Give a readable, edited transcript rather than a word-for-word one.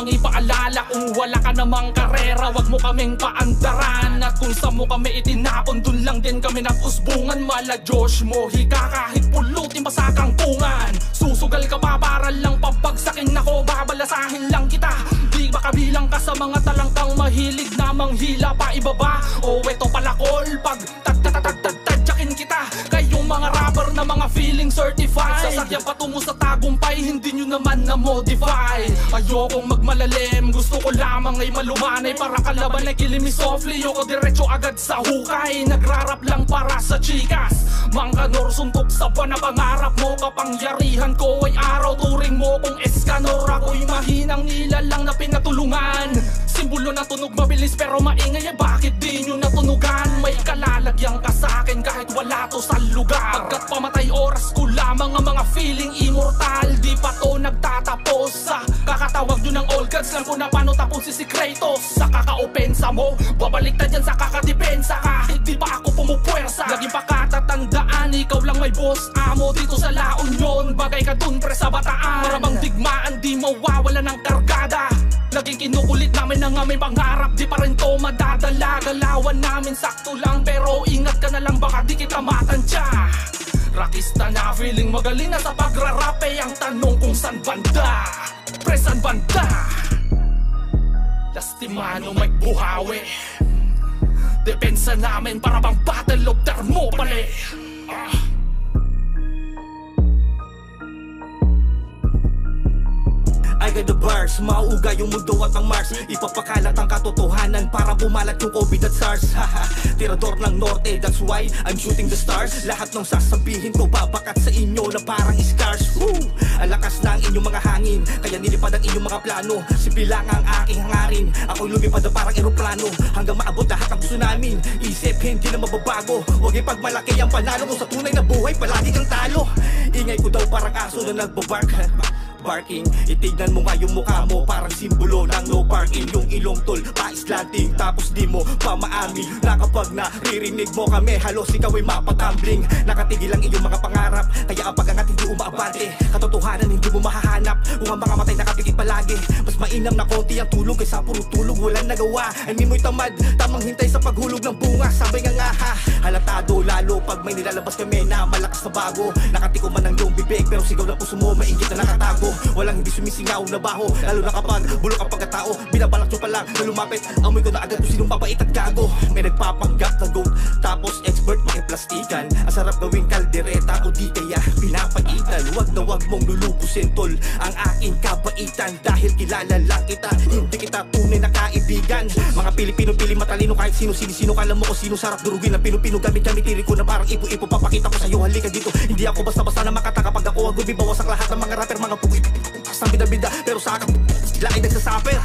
lamang ipaalala, kung wala ka namang karera, wag mo kaming paandaran. At kung sa mo kami itinapon, dun lang din kami nag-usbungan. Mala Diyos mo, higa kahit pulutin pa sa kangkungan. Susugal ka pa para lang pabagsakin ako, babalasahin lang kita. Di ba kabilang ka sa mga talangkang mahilig na manghila pa ibaba? O eto pala call, pag tadyakin kita. Kayong mga rapper na mga feeling certified, sasakyan patungo sa tagumpay, hindi nyo naman na-modify. Ayokong magmalalim, gusto ko lamang ay malumanay. Para kalaban ay kilimi softly, yoko diretso agad sa hukay. Nagrarap lang para sa chikas, Mangkanor suntok sa na pangarap mo. Kapangyarihan ko ay araw, turing mo kung eskanor. Ako'y mahinang nilalang na pinatulungan. Simbolo na tunog mabilis pero maingay, bakit di nyo natunugan? May kalalagyan ka sa akin kahit wala to sa lugar. Pagkat pamatay oras ko lamang ang mga feeling immortal. Di pa to nagtatapos sa kakatawag nyo ng old gods. Lang ko na paano tapon si Kratos. Sa kakaopensa mo, babaliktad yan sa kakadepensa. Kahit di pa ako pumupuwersa, laging pakatatandaan, ikaw lang may boss amo dito sa La Union. Bagay ka dun pre sa bataan, para bang digmaan di mawawala ng kargada. Laging kinukulit namin ang aming pangarap, di pa rin to madadala. Galawan namin sakto lang, pero ingat ka na lang baka di kita matansya. Rakista na feeling magaling na sa pagrarap, eh ang tanong kung san banda, pre san banda. Lastimano may buhawi, depensa namin para bang battle of Thermopylae. I got the bars, mauuga yung mundo at ang Mars. Ipapakalat ang katotohanan para bumalat yung COVID at SARS. Tirador ng Norte, that's why I'm shooting the stars. Lahat ng sasabihin ko babakat sa inyo na parang scars. Ang lakas ng inyong mga hangin, kaya nilipad ang inyong mga plano. Simple lang ang aking hangarin, ako'y lumipad na parang eroplano. Hanggang maabot lahat ang gusto namin, isip hindi na mababago. Huwag ipagmalaki ang panalo mo sa tunay na buhay, palagi kang talo. Ingay ko daw parang aso na nagbabark. Parking, itignan mo nga yung mukha mo, parang simbolo ng no parking. Yung ilong tol, pa-slanting, tapos di mo pa maamin na kapag naririnig mo kami, halos ikaw ay mapatambling. Nakatigil ang iyong mga pangarap, kaya ang pag-angat hindi umaabante. Katotohanan hindi mo mahahanap, kung ang mga matay nakapikit palagi. Mas mainam na konti ang tulog kaysa puro tulog walang nagawa. Ang mo'y tamad, tamang hintay sa paghulog ng bunga. Sabay nga ha, halatado lalo pag may nilalabas kami na malakas na bago. Nakatiko man ang iyong bibig, pero sigaw na puso mo maingit na nakatago. Walang hindi sumisingaw na baho, lalo na kapag bulok ang pagkatao. Binabalak nyo pa lang na lumapit, amoy ko na agad kung sinong mabait at gago. May nagpapanggap na goat, tapos expert makiplastikan. Ang sarap gawing kaldereta o di kaya pinapaitan. Wag na wag mong lulubusin tol ang aking kabaitan, dahil kilala lang kita, hindi kita tunay na kaibigan. Mga Pilipino pili matalino kahit sino-sino. Kala mo kung sino sarap durugin ang Pino-Pino. Gamit-gamit tiri ko na parang ipo-ipo. Papakita ko sa'yo, halika dito. Hindi ako basta-basta na makataka. Pag ako ang gubi, bawas ang lahat ng mga rapper, mga puwi. Ang bida-bida, pero sa akin sila ay nagsasaper.